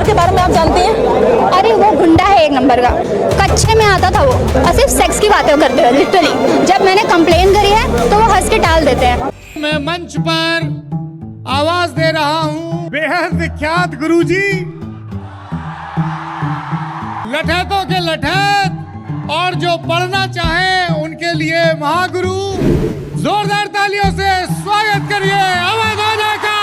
के बारे में आप जानती हैं? अरे वो गुंडा है एक नंबर का, कच्चे में आता था वो और सिर्फ सेक्स की बातें करते हैं लिटरली। जब मैंने कंप्लेन करी है तो वो हंस के टाल देते हैं। मैं मंच पर आवाज दे रहा हूँ बेहद विख्यात गुरुजी, लठैतों के लठैत और जो पढ़ना चाहे उनके लिए महागुरु। जोरदार तालियों से स्वागत करिए अवध ओझा का।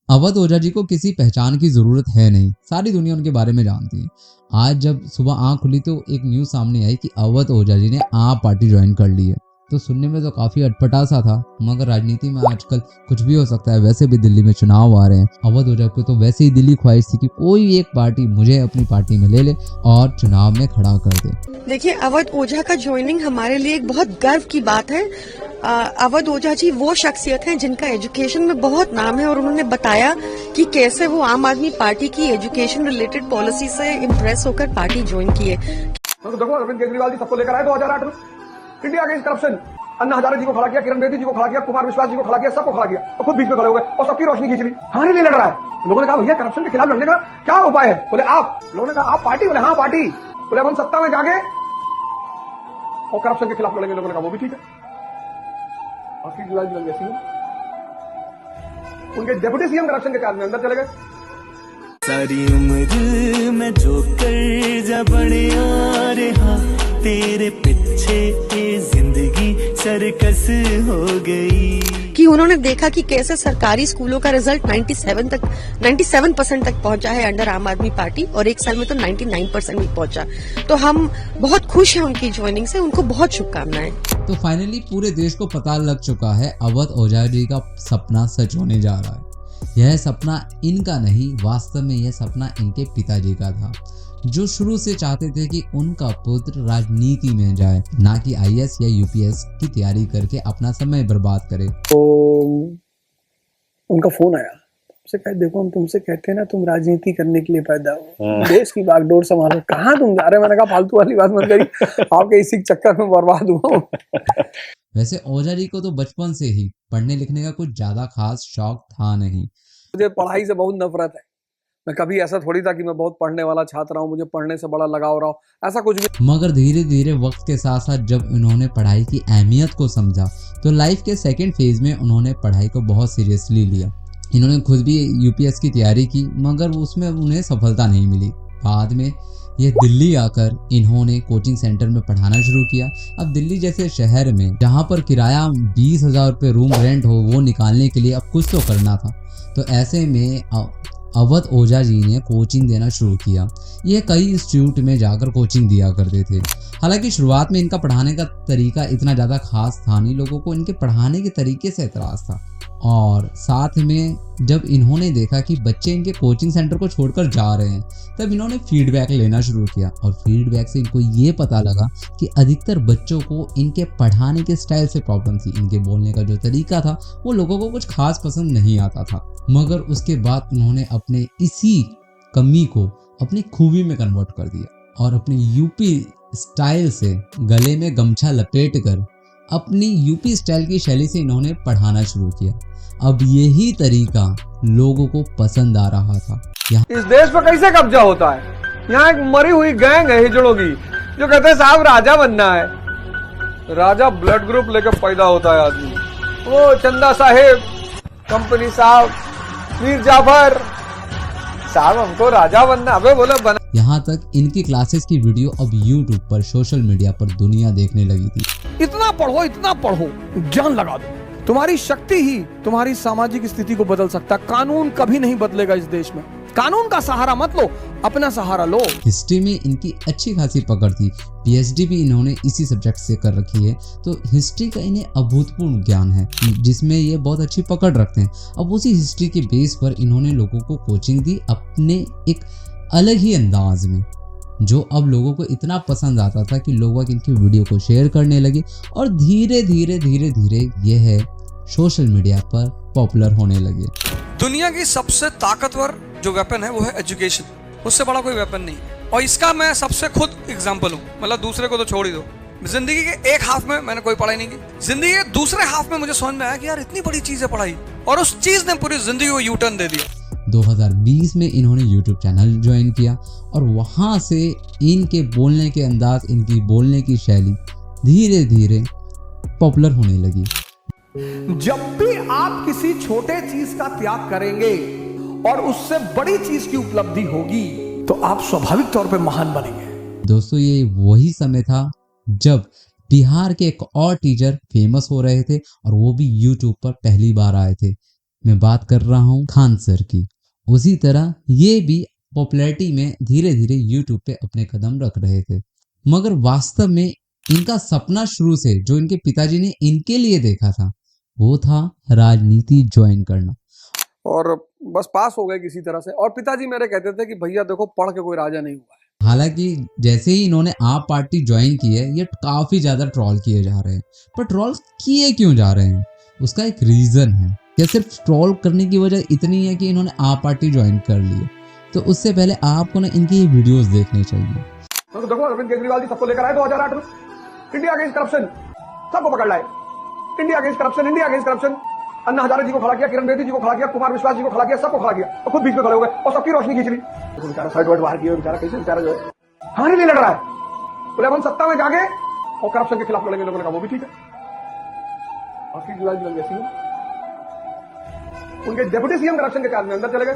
अवध ओझा जी को किसी पहचान की जरूरत है नहीं, सारी दुनिया उनके बारे में जानती है। आज जब सुबह आंख खुली तो एक न्यूज सामने आई कि अवध ओझा जी ने आप पार्टी ज्वाइन कर ली है। तो सुनने में तो काफी अटपटा सा था, मगर राजनीति में आजकल कुछ भी हो सकता है। वैसे भी दिल्ली में चुनाव आ रहे हैं। अवध ओझा को तो वैसे ही दिल्ली ख्वाहिश थी कि कोई एक पार्टी मुझे अपनी पार्टी में ले ले और चुनाव में खड़ा कर दे। देखिए, अवध ओझा का ज्वाइनिंग हमारे लिए एक बहुत गर्व की बात है। अवध ओझा जी वो शख्सियत हैं जिनका एजुकेशन में बहुत नाम है और उन्होंने बताया कि कैसे वो आम आदमी पार्टी की एजुकेशन रिलेटेड पॉलिसी से इम्प्रेस होकर पार्टी ज्वाइन किए। तो देखो, अरविंद केजरीवाल जी सबको लेकर आए 2008 में India against corruption. Anna Hazare ji को खड़ा किया, किरण बेदी जी को खड़ा किया, कुमार विश्वास जी को खड़ा किया, सबको खड़ा किया और खुद बीच में खड़े हो गए और सबकी रोशनी खींच ली। हमारे लिए लड़ रहा है। लोगों ने कहा भैया करप्शन के खिलाफ लड़ने का क्या उपाय है? बोले आप। लोगों ने कहा आप पार्टी? बोले हाँ पार्टी। बोले हम सत्ता में जाके और करप्शन के खिलाफ लड़ेंगे। लोगों ने कहा वो भी ठीक है। और केजरीवाल जी सीएम, उनके डिप्टी सीएम करप्शन के चार्ज में अंदर चले गए। सारी उम्र मैं जो कर जा बड़े आ रहा, तेरे पीछे ये जिंदगी सर्कस हो गई। कि उन्होंने देखा कि कैसे सरकारी स्कूलों का रिजल्ट 97% तक पहुंचा है अंडर आम आदमी पार्टी और एक साल में तो 99% भी पहुंचा। तो हम बहुत खुश हैं उनकी ज्वाइनिंग से, उनको बहुत शुभकामनाएं। तो फाइनली पूरे देश को पता लग चुका है अवध ओझा जी का सपना सच होने जा रहा है। यह सपना इनका नहीं, वास्तव में यह सपना इनके पिताजी का था, जो शुरू से चाहते थे कि उनका पुत्र राजनीति में जाए, ना कि आईएएस या यूपीएस की तैयारी करके अपना समय बर्बाद करे। तो उनका फोन आया, उनसे कहा देखो हम तुमसे कहते हैं ना तुम राजनीति करने के लिए पैदा हो, देश की बागडोर संभालो, कहाँ तुम जा रहे हो? मैंने कहा फालतू वाली बात मत करी, आपके इसी चक्कर में बर्बाद हुआ। वैसे ओझा जी को तो बचपन से ही पढ़ने लिखने का कुछ ज्यादा खास शौक था नहीं। मुझे पढ़ाई से बहुत नफरत है। मैं कभी ऐसा थोड़ी था कि मैं बहुत पढ़ने वाला छात्र हूँ, मुझे पढ़ने से बड़ा लगाव रहा हो, ऐसा कुछ भी। मगर धीरे धीरे वक्त के साथ साथ जब उन्होंने पढ़ाई की अहमियत को समझा तो लाइफ के सेकंड फेज में उन्होंने पढ़ाई को बहुत सीरियसली लिया। इन्होंने खुद भी यूपीएस की तैयारी की, मगर उसमें उन्हें सफलता नहीं मिली। बाद में ये दिल्ली आकर इन्होंने कोचिंग सेंटर में पढ़ाना शुरू किया। अब दिल्ली जैसे शहर में जहाँ पर किराया 20,000 रुपये रूम रेंट हो, वो निकालने के लिए अब कुछ तो करना था। तो ऐसे में अवध ओझा जी ने कोचिंग देना शुरू किया। ये कई इंस्टीट्यूट में जाकर कोचिंग दिया करते थे। हालांकि शुरुआत में इनका पढ़ाने का तरीका इतना ज़्यादा खास था नहीं, लोगों को इनके पढ़ाने के तरीके से एतराज़ था। और साथ में जब इन्होंने देखा कि बच्चे इनके कोचिंग सेंटर को छोड़कर जा रहे हैं, तब इन्होंने फीडबैक लेना शुरू किया और फीडबैक से इनको ये पता लगा कि अधिकतर बच्चों को इनके पढ़ाने के स्टाइल से प्रॉब्लम थी। इनके बोलने का जो तरीका था वो लोगों को कुछ खास पसंद नहीं आता था। मगर उसके बाद उन्होंने अपने इसी कमी को अपनी खूबी में कन्वर्ट कर दिया और अपनी यूपी स्टाइल से गले में गमछा लपेट कर अपनी यूपी स्टाइल की शैली से इन्होंने पढ़ाना शुरू किया। अब यही तरीका लोगों को पसंद आ रहा था। इस देश पर कैसे कब्जा होता है? यहाँ एक मरी हुई गैंग है हिजड़ों की जो कहते हैं साहब राजा बनना है। राजा ब्लड ग्रुप लेकर पैदा होता है आदमी। वो चंदा साहेब, कंपनी साहब, मीर जाफर साहब, हमको राजा बनना। अबे बोले बना। यहाँ तक इनकी क्लासेस की वीडियो अब यूट्यूब पर, सोशल मीडिया पर दुनिया देखने लगी थी। इतना पढ़ो, जान लगा दो। तुम्हारी शक्ति ही तुम्हारी सामाजिक स्थिति को बदल सकता। कानून कभी नहीं बदलेगा इस देश में। कानून का सहारा मत लो, अपना सहारा लो। हिस्ट्री में इनकी अच्छी खासी पकड़ थी। पीएचडी भी इन्होंने इसी सब्जेक्ट से कर रखी है। तो हिस्ट्री का इन्हें अभूतपूर्व ज्ञान है, जिसमें ये बहुत अच्छी पकड़ रखते हैं। अब उसी हिस्ट्री के बेस पर इन्होंने लोगों को कोचिंग दी अपने एक अलग ही अंदाज में, जो अब लोगों को इतना पसंद आता था कि लोग इनकी वीडियो को शेयर करने लगे और धीरे धीरे ये है सोशल मीडिया पर पॉपुलर होने लगे। दुनिया की सबसे ताकतवर जो वेपन है वो है एजुकेशन। उससे बड़ा कोई वेपन नहीं। और इसका मैं सबसे खुद एग्जाम्पल हूँ, मतलब दूसरे को तो छोड़ ही दो। जिंदगी के एक हाफ में मैंने कोई पढ़ाई नहीं की, जिंदगी के दूसरे हाफ में मुझे समझ में आया कि यार इतनी बड़ी चीज है पढ़ाई, और उस चीज ने पूरी जिंदगी को यू टर्न दे दिया। 2020 में इन्होंने YouTube चैनल ज्वाइन किया और वहाँ से इनके बोलने के अंदाज, इनकी बोलने की शैली धीरे धीरे पॉपुलर होने लगी। जब भी आप किसी छोटे चीज का त्याग करेंगे और उससे बड़ी चीज की उपलब्धि होगी तो आप स्वाभाविक तौर पे महान बनेंगे। दोस्तों, ये वही समय था जब बिहार के एक और टीचर फेमस हो रहे थे और वो भी YouTube पर पहली बार आए थे। मैं बात कर रहा हूँ खान सर की। उसी तरह ये भी पॉपुलैरिटी में धीरे धीरे YouTube पे अपने कदम रख रहे थे, मगर वास्तव में इनका सपना शुरू से जो इनके पिताजी ने इनके लिए देखा था वो था राजनीति ज्वाइन करना। और बस पास हो गए किसी तरह से, और पिताजी मेरे कहते थे कि भैया देखो पढ़ के कोई राजा नहीं हुआ है। हालांकि जैसे ही इन्होंने आप पार्टी ज्वाइन की है, ये काफी ज्यादा ट्रोल किए जा रहे हैं। पर ट्रोल किए क्यों जा रहे हैं, उसका एक रीजन है। क्या सिर्फ ट्रोल करने की वजह इतनी है कि इन्होंने आप पार्टी ज्वाइन कर ली है? तो उससे पहले आपको ना इनकी ये वीडियोस देखने चाहिए। तो देखो अरविंद केजरीवाल जी सबको लेकर आए 2008 में, इंडिया अगेंस्ट करप्शन, सबको पकड़ लाए। India against corruption, India against corruption. Anna Hazare ji को खड़ा किया, किरण बेदी जी को खड़ा किया, कुमार विश्वास जी को खड़ा किया, सबको खड़ा किया और खुद बीच में खड़े हो गए और सबकी रोशनी खींच ली। तो बेचारा साइड वाइड बाहर किया, बेचारा कैसे बेचारा जो है हारे नहीं लड़ रहा है। बोले हम सत्ता में जाके और करप्शन के खिलाफ लड़ेंगे। लोगों ने कहा वो भी ठीक है। और केजरीवाल जी ऐसी उनके डिप्टी सीएम करप्शन के चार्ज में अंदर चले गए,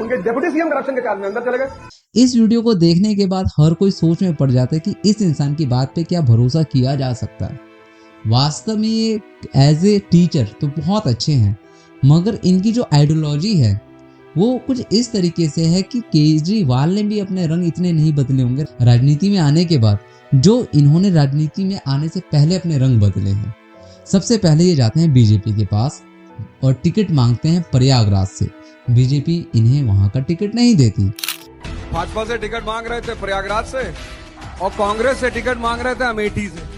उनके डिप्टी सीएम करप्शन के चार्ज में अंदर चले गए। इस वीडियो को देखने के बाद हर कोई सोच में पड़ जाता है कि इस इंसान की बात पे क्या भरोसा किया जा सकता है। वास्तव में ये एज ए टीचर तो बहुत अच्छे हैं, मगर इनकी जो आइडियोलॉजी है वो कुछ इस तरीके से है कि केजरीवाल ने भी अपने रंग इतने नहीं बदले होंगे राजनीति में आने के बाद, जो इन्होंने राजनीति में आने से पहले अपने रंग बदले हैं। सबसे पहले ये जाते हैं बीजेपी के पास और टिकट मांगते हैं प्रयागराज से। बीजेपी इन्हें वहां का टिकट नहीं देती। भाजपा से टिकट मांग रहे थे प्रयागराज से और कांग्रेस से टिकट मांग रहे थे अमेठी से।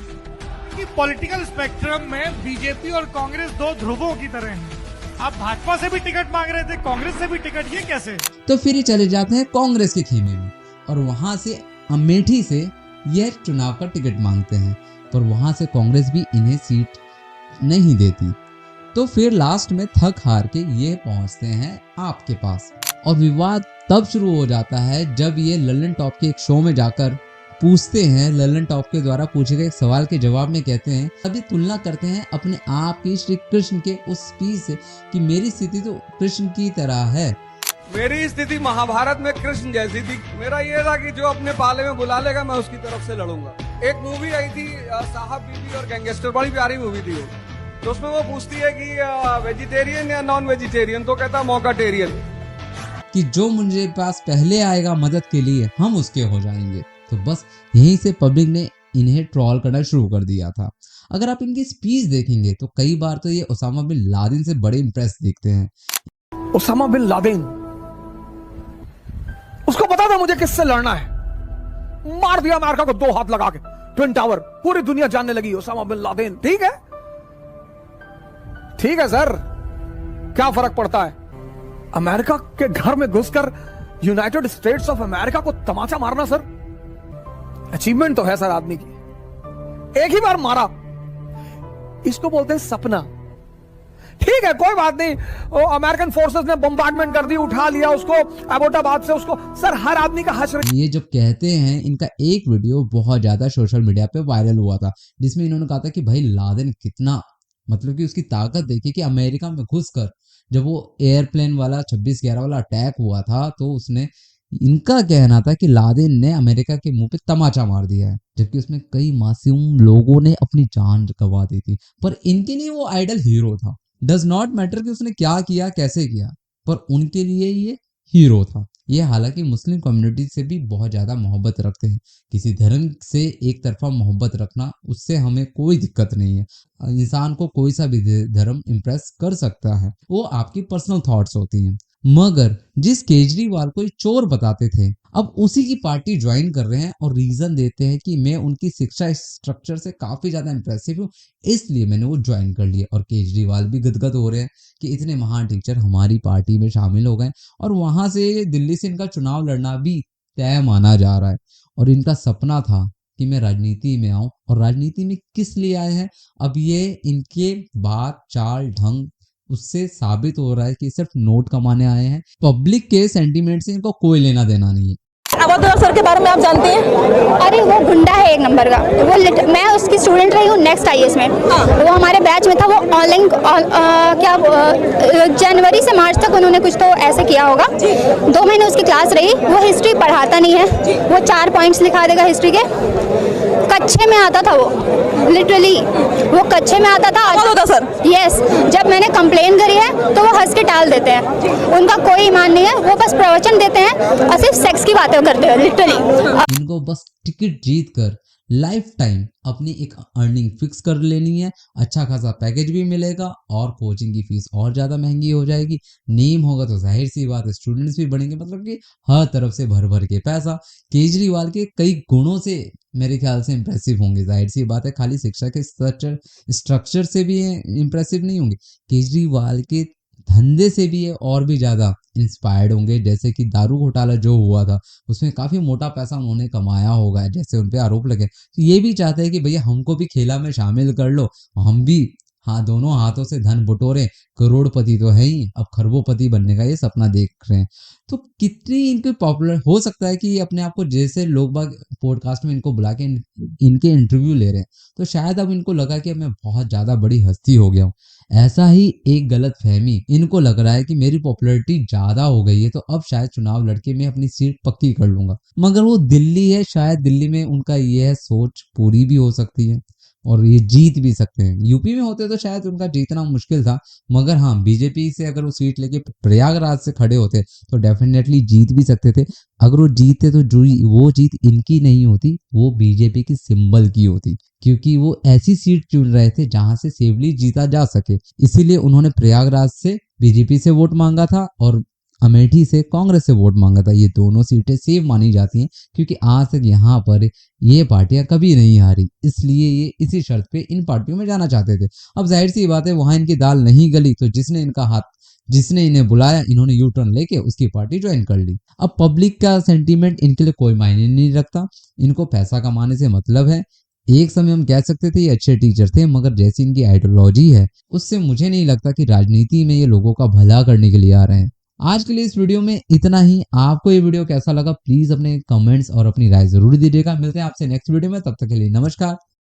कि पॉलिटिकल स्पेक्ट्रम में बीजेपी और कांग्रेस दो ध्रुवों की तरह हैं। आप भाजपा से भी टिकट मांग रहे थे, कांग्रेस से भी टिकट, ये कैसे? तो फिर ये चले जाते हैं कांग्रेस के खेमे में और वहां से अमेठी से यह चुनाव का टिकट मांगते हैं, पर वहां से कांग्रेस भी इन्हें सीट नहीं देती। तो फिर लास्ट में थक हार के ये पहुंचते हैं आपके पास और विवाद तब शुरू हो जाता है जब ये लल्लन टॉप के एक शो में जाकर पूछते हैं। लल्लन टॉप के द्वारा पूछे गए एक सवाल के जवाब में कहते हैं, अभी तुलना करते हैं अपने आप की श्री कृष्ण के उस स्पीच से कि मेरी स्थिति तो कृष्ण की तरह है। मेरी स्थिति महाभारत में कृष्ण जैसी थी। मेरा ये था कि जो अपने पाले में बुला लेगा मैं उसकी तरफ से लड़ूंगा। एक मूवी आई थी साहब बीबी और गैंगस्टर, बड़ी प्यारी मूवी थी वो। तो उसमें वो पूछती है कि वेजिटेरियन या नॉन वेजिटेरियन, तो कहता मौकाटेरियन, कि जो मुझे पास पहले आएगा मदद के लिए हम उसके हो जाएंगे। तो बस यहीं से पब्लिक ने इन्हें ट्रोल करना शुरू कर दिया था। अगर आप इनकी स्पीच देखेंगे तो कई बार तो ये ओसामा बिन लादेन से बड़े इंप्रेस दिखते हैं। ओसामा बिन लादेन, उसको पता था मुझे किससे लड़ना है, मार दिया अमेरिका को 2 हाथ लगा के, ट्विन टावर, पूरी दुनिया जानने लगी ओसामा बिन लादेन। ठीक है सर, क्या फर्क पड़ता है? अमेरिका के घर में घुसकर यूनाइटेड स्टेट्स ऑफ अमेरिका को तमाचा मारना सर, अचीवमेंट तो है सर आदमी की। एक ही बार मारा, इसको बोलते हैं सपना। ठीक है, कोई बात नहीं, अमेरिकन फोर्सेस ने बम्बार्डमेंट कर दी, उठा लिया उसको एबोटाबाद से, उसको सर हर आदमी का हश्र। ये जब कहते हैं, इनका एक वीडियो बहुत ज्यादा सोशल मीडिया पे वायरल हुआ था जिसमें इन्होंने कहा था कि भाई लादेन कितना, मतलब कि उसकी ताकत देखिए कि अमेरिका में घुसकर जब वो एयरप्लेन वाला 26/11 वाला अटैक हुआ था तो उसने, इनका कहना था कि लादेन ने अमेरिका के मुंह पे तमाचा मार दिया है, जबकि उसमें कई मासूम लोगों ने अपनी जान गंवा दी थी। पर इनके लिए वो आइडल हीरो था। डज नॉट मैटर कि उसने क्या किया कैसे किया, पर उनके लिए ये हीरो था। ये हालांकि मुस्लिम कम्युनिटी से भी बहुत ज्यादा मोहब्बत रखते हैं। किसी धर्म से एक तरफा मोहब्बत रखना, उससे हमें कोई दिक्कत नहीं है। इंसान को कोई सा भी धर्म इम्प्रेस कर सकता है, वो आपकी पर्सनल थॉट्स होती हैं। मगर जिस केजरीवाल को ये चोर बताते थे, अब उसी की पार्टी ज्वाइन कर रहे हैं और रीजन देते हैं कि मैं उनकी शिक्षा स्ट्रक्चर से काफी ज्यादा इंप्रेसिव हूँ, इसलिए मैंने वो ज्वाइन कर लिया। और केजरीवाल भी गदगद हो रहे हैं कि इतने महान टीचर हमारी पार्टी में शामिल हो गए और वहां से दिल्ली से इनका चुनाव लड़ना भी तय माना जा रहा है। और इनका सपना था कि मैं राजनीति में आऊं, और राजनीति में किस लिए आए हैं अब ये इनके बात चाल ढंग उससे साबित हो रहा है कि सिर्फ नोट कमाने आए हैं। पब्लिक के सेंटीमेंट से इनको कोई लेना देना नहीं है। अवधूत सर के बारे में आप जानते हैं? अरे वो गुंडा है एक नंबर का। मैं उसकी स्टूडेंट रही हूँ नेक्स्ट IAS में। वो हमारे बैच में था। वो ऑनलाइन जनवरी से मार्च तक उन्होंने कुछ तो ऐसे किया होगा। 2 महीने उसकी क्लास रही। वो हिस्ट्री पढ़ाता नहीं है। वो 4 पॉइंट्स लिखा देगा हिस्ट्री के। कच्चे में आता था वो, लिटरली वो कच्चे में आता था। अवधूत सर यस, जब मैंने कंप्लेन करी है तो वो हंस के टाल देते हैं। उनका कोई ईमान नहीं है। वो बस प्रवचन देते हैं और सिर्फ सेक्स की बातें करते हैं लिटरली। इनको बस टिकट जीत कर लाइफ टाइम अपनी एक अर्निंग फिक्स कर लेनी है, अच्छा खासा पैकेज भी मिलेगा और कोचिंग की फीस और ज्यादा महंगी हो जाएगी। नेम होगा तो जाहिर सी बात है स्टूडेंट्स भी बढ़ेंगे, मतलब कि हर तरफ से भर भर के पैसा। केजरीवाल के कई गुणों से मेरे ख्याल से इंप्रेसिव होंगे, जाहिर सी बात है खाली शिक्षा के स्ट्रक्चर से भी इंप्रेसिव नहीं होंगे, केजरीवाल के धंधे से भी है और भी ज्यादा इंस्पायर्ड होंगे। जैसे कि दारू घोटाला जो हुआ था उसमें काफी मोटा पैसा उन्होंने कमाया होगा, जैसे उन पे आरोप लगे। तो ये भी चाहते हैं कि भैया हमको भी खेला में शामिल कर लो, हम भी दोनों हाथों से धन बटोरे, करोड़पति तो है ही, अब खरबोपति बनने का ये सपना देख रहे हैं। तो कितनी इनके पॉपुलर हो सकता है कि अपने आप को, जैसे लोग बाग पॉडकास्ट में इनको बुला के इनके इंटरव्यू ले रहे हैं, तो शायद अब इनको लगा कि अब मैं बहुत ज्यादा बड़ी हस्ती हो गया हूँ। ऐसा ही एक गलत फहमी इनको लग रहा है कि मेरी पॉपुलैरिटी ज्यादा हो गई है, तो अब शायद चुनाव लड़के मैं अपनी सीट पक्की कर लूंगा। मगर वो दिल्ली है, शायद दिल्ली में उनका ये सोच पूरी भी हो सकती है और ये जीत भी सकते हैं। यूपी में होते तो शायद उनका जीतना मुश्किल था, मगर हाँ बीजेपी से अगर वो सीट लेके प्रयागराज से खड़े होते तो डेफिनेटली जीत भी सकते थे। अगर वो जीतते तो जो वो जीत इनकी नहीं होती, वो बीजेपी की सिंबल की होती, क्योंकि वो ऐसी सीट चुन रहे थे जहां से सेफली जीता जा सके। इसीलिए उन्होंने प्रयागराज से बीजेपी से वोट मांगा था और अमेठी से कांग्रेस से वोट मांगा था। ये दोनों सीटें सेफ मानी जाती हैं क्योंकि आज तक यहाँ पर ये पार्टियां कभी नहीं हारी, इसलिए ये इसी शर्त पे इन पार्टियों में जाना चाहते थे। अब जाहिर सी बात है वहां इनकी दाल नहीं गली, तो जिसने इन्हें बुलाया इन्होंने यू टर्न लेके उसकी पार्टी ज्वाइन कर ली। अब पब्लिक का सेंटीमेंट इनके लिए कोई मायने नहीं रखता, इनको पैसा कमाने से मतलब है। एक समय हम कह सकते थे ये अच्छे टीचर थे, मगर जैसी इनकी आइडियोलॉजी है उससे मुझे नहीं लगता कि राजनीति में ये लोगों का भला करने के लिए आ रहे हैं। आज के लिए इस वीडियो में इतना ही। आपको ये वीडियो कैसा लगा प्लीज अपने कमेंट्स और अपनी राय जरूर दीजिएगा। मिलते हैं आपसे नेक्स्ट वीडियो में, तब तक के लिए नमस्कार।